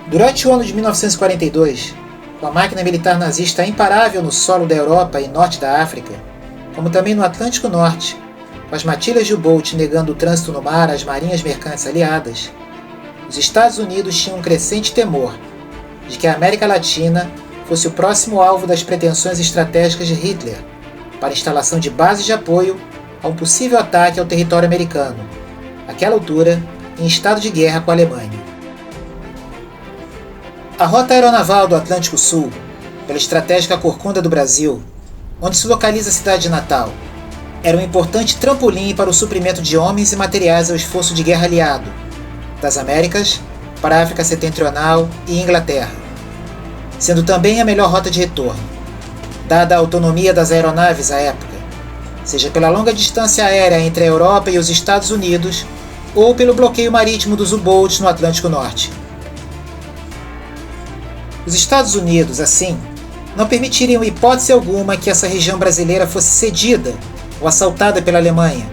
Durante o ano de 1942, com a máquina militar nazista imparável no solo da Europa e norte da África, como também no Atlântico Norte, com as matilhas de U-Boat negando o trânsito no mar às marinhas mercantes aliadas, os Estados Unidos tinham um crescente temor de que a América Latina fosse o próximo alvo das pretensões estratégicas de Hitler para a instalação de bases de apoio a um possível ataque ao território americano, àquela altura em estado de guerra com a Alemanha. A rota aeronaval do Atlântico Sul, pela estratégica Corcunda do Brasil, onde se localiza a cidade de Natal, era um importante trampolim para o suprimento de homens e materiais ao esforço de guerra aliado, das Américas para a África Setentrional e Inglaterra, sendo também a melhor rota de retorno, dada a autonomia das aeronaves à época, seja pela longa distância aérea entre a Europa e os Estados Unidos, ou pelo bloqueio marítimo dos U-Boats no Atlântico Norte. Os Estados Unidos, assim, não permitiriam hipótese alguma que essa região brasileira fosse cedida ou assaltada pela Alemanha,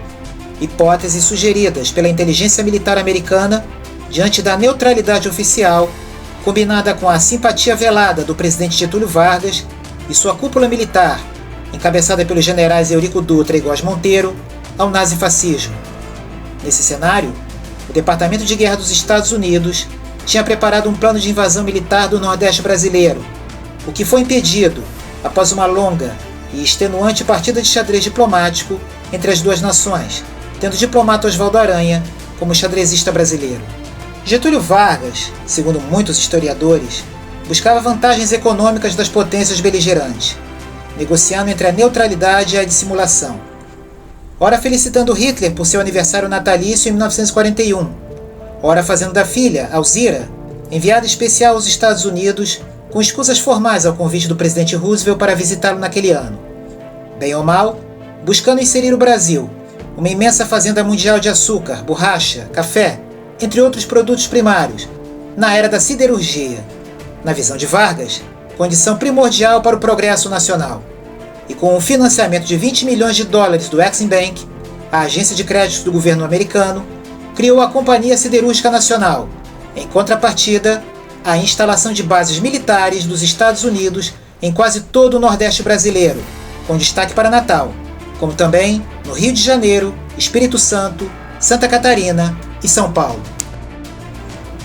hipóteses sugeridas pela inteligência militar americana diante da neutralidade oficial, combinada com a simpatia velada do presidente Getúlio Vargas e sua cúpula militar, encabeçada pelos generais Eurico Dutra e Góes Monteiro, ao nazifascismo. Nesse cenário, o Departamento de Guerra dos Estados Unidos tinha preparado um plano de invasão militar do Nordeste brasileiro, o que foi impedido após uma longa e extenuante partida de xadrez diplomático entre as duas nações, tendo o diplomata Oswaldo Aranha como xadrezista brasileiro. Getúlio Vargas, segundo muitos historiadores, buscava vantagens econômicas das potências beligerantes, negociando entre a neutralidade e a dissimulação. Ora felicitando Hitler por seu aniversário natalício em 1941, ora fazendo da filha, Alzira, enviada especial aos Estados Unidos com escusas formais ao convite do presidente Roosevelt para visitá-lo naquele ano. Bem ou mal, buscando inserir o Brasil, uma imensa fazenda mundial de açúcar, borracha, café, entre outros produtos primários, na era da siderurgia, na visão de Vargas, condição primordial para o progresso nacional. E com o financiamento de 20 milhões de dólares do Exim Bank, a agência de crédito do governo americano, criou a Companhia Siderúrgica Nacional, em contrapartida, a instalação de bases militares dos Estados Unidos em quase todo o Nordeste brasileiro, com destaque para Natal, como também no Rio de Janeiro, Espírito Santo, Santa Catarina e São Paulo.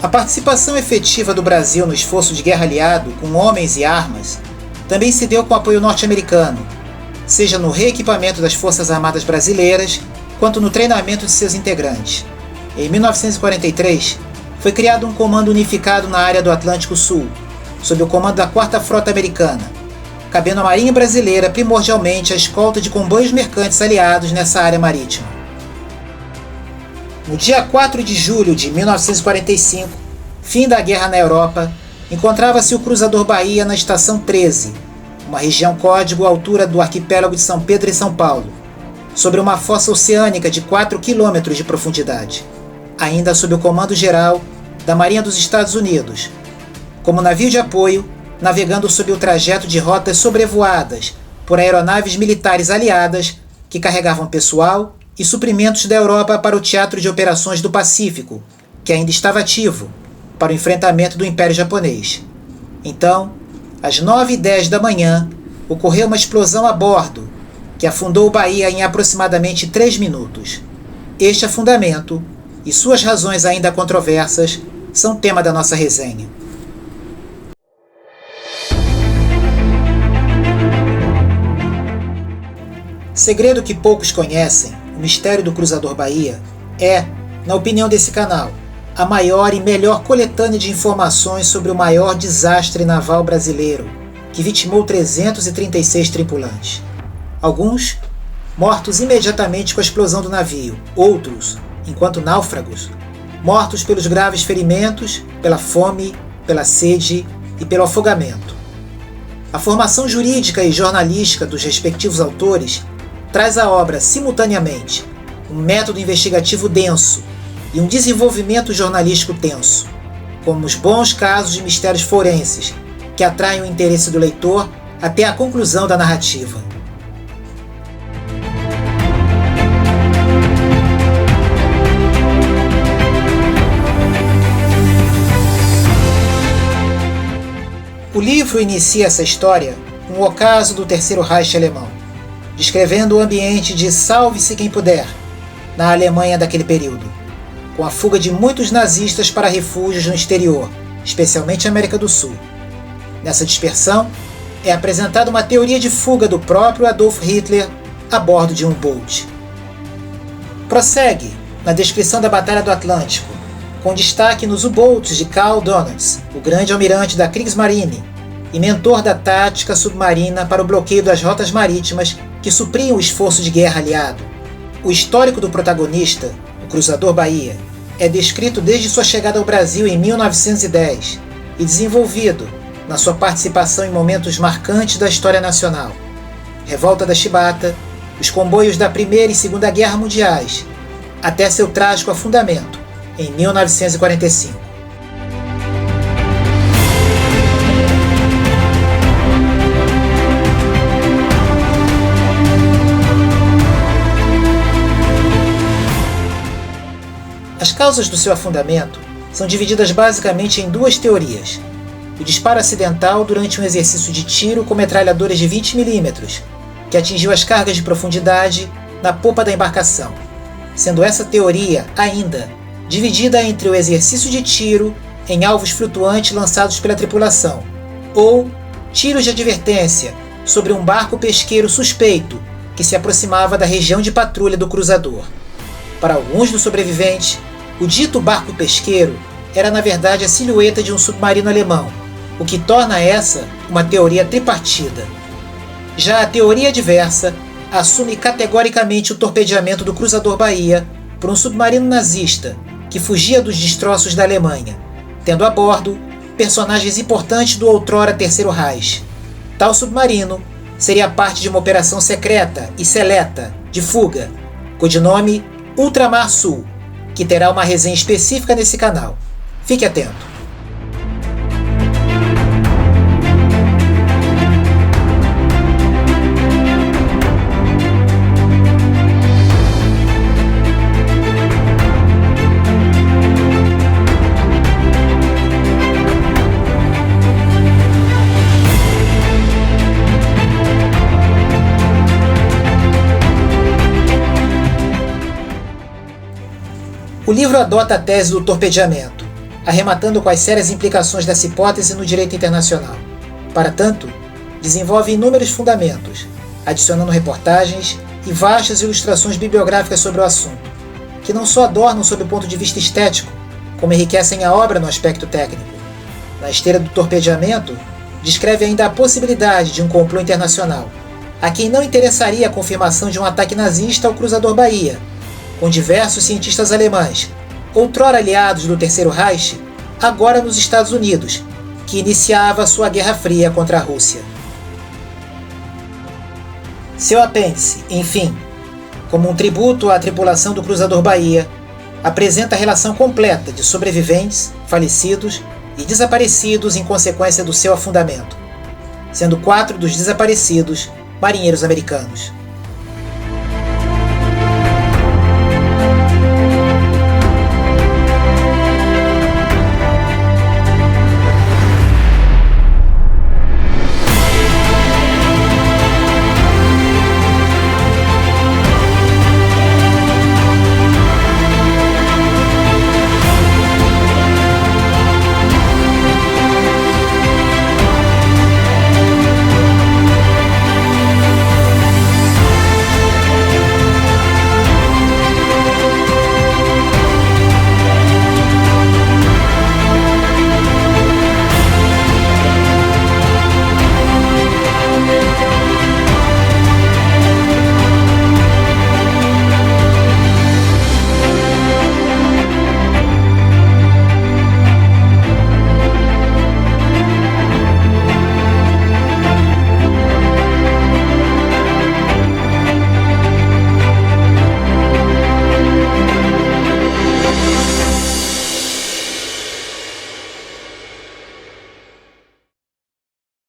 A participação efetiva do Brasil no esforço de guerra aliado com homens e armas também se deu com apoio norte-americano, seja no reequipamento das Forças Armadas brasileiras, quanto no treinamento de seus integrantes. Em 1943, foi criado um comando unificado na área do Atlântico Sul, sob o comando da 4ª Frota Americana, cabendo à Marinha Brasileira primordialmente a escolta de comboios mercantes aliados nessa área marítima. No dia 4 de julho de 1945, fim da guerra na Europa, encontrava-se o cruzador Bahia na Estação 13, uma região código à altura do arquipélago de São Pedro e São Paulo, sobre uma fossa oceânica de 4 quilômetros de profundidade, ainda sob o comando geral da Marinha dos Estados Unidos, como navio de apoio, navegando sob o trajeto de rotas sobrevoadas por aeronaves militares aliadas que carregavam pessoal e suprimentos da Europa para o Teatro de Operações do Pacífico, que ainda estava ativo, para o enfrentamento do Império Japonês. Então, às 9h10 da manhã, ocorreu uma explosão a bordo, que afundou o Bahia em aproximadamente 3 minutos. Este afundamento, e suas razões ainda controversas, são tema da nossa resenha. Segredo que poucos conhecem, o mistério do Cruzador Bahia é, na opinião desse canal, a maior e melhor coletânea de informações sobre o maior desastre naval brasileiro, que vitimou 336 tripulantes. Alguns mortos imediatamente com a explosão do navio, outros, enquanto náufragos, mortos pelos graves ferimentos, pela fome, pela sede e pelo afogamento. A formação jurídica e jornalística dos respectivos autores traz à obra simultaneamente um método investigativo denso e um desenvolvimento jornalístico tenso, como os bons casos de mistérios forenses, que atraem o interesse do leitor até a conclusão da narrativa. livro inicia essa história com o ocaso do Terceiro Reich alemão, descrevendo o ambiente de salve-se quem puder na Alemanha daquele período, com a fuga de muitos nazistas para refúgios no exterior, especialmente América do Sul. Nessa dispersão, é apresentada uma teoria de fuga do próprio Adolf Hitler a bordo de um U-Boot. Prossegue na descrição da Batalha do Atlântico, com destaque nos U-Boats de Karl Donitz, o grande almirante da Kriegsmarine e mentor da tática submarina para o bloqueio das rotas marítimas que supriam o esforço de guerra aliado. O histórico do protagonista, o cruzador Bahia, é descrito desde sua chegada ao Brasil em 1910 e desenvolvido na sua participação em momentos marcantes da história nacional. Revolta da Chibata, os comboios da Primeira e Segunda Guerra Mundiais, até seu trágico afundamento em 1945. As causas do seu afundamento são divididas basicamente em duas teorias: o disparo acidental durante um exercício de tiro com metralhadoras de 20 mm, que atingiu as cargas de profundidade na popa da embarcação, sendo essa teoria ainda dividida entre o exercício de tiro em alvos flutuantes lançados pela tripulação, ou tiros de advertência sobre um barco pesqueiro suspeito que se aproximava da região de patrulha do cruzador. Para alguns dos sobreviventes, o dito barco pesqueiro era na verdade a silhueta de um submarino alemão, o que torna essa uma teoria tripartida. Já a teoria adversa assume categoricamente o torpedeamento do cruzador Bahia por um submarino nazista que fugia dos destroços da Alemanha, tendo a bordo personagens importantes do outrora Terceiro Reich. Tal submarino seria parte de uma operação secreta e seleta de fuga, codinome Ultramar Sul, que terá uma resenha específica nesse canal. Fique atento! O livro adota a tese do torpedeamento, arrematando com as sérias implicações dessa hipótese no direito internacional. Para tanto, desenvolve inúmeros fundamentos, adicionando reportagens e vastas ilustrações bibliográficas sobre o assunto, que não só adornam sob o ponto de vista estético, como enriquecem a obra no aspecto técnico. Na esteira do torpedeamento, descreve ainda a possibilidade de um complô internacional, a quem não interessaria a confirmação de um ataque nazista ao cruzador Bahia, com diversos cientistas alemães, outrora aliados do Terceiro Reich, agora nos Estados Unidos, que iniciava sua Guerra Fria contra a Rússia. Seu apêndice, enfim, como um tributo à tripulação do cruzador Bahia, apresenta a relação completa de sobreviventes, falecidos e desaparecidos em consequência do seu afundamento, sendo 4 dos desaparecidos marinheiros americanos.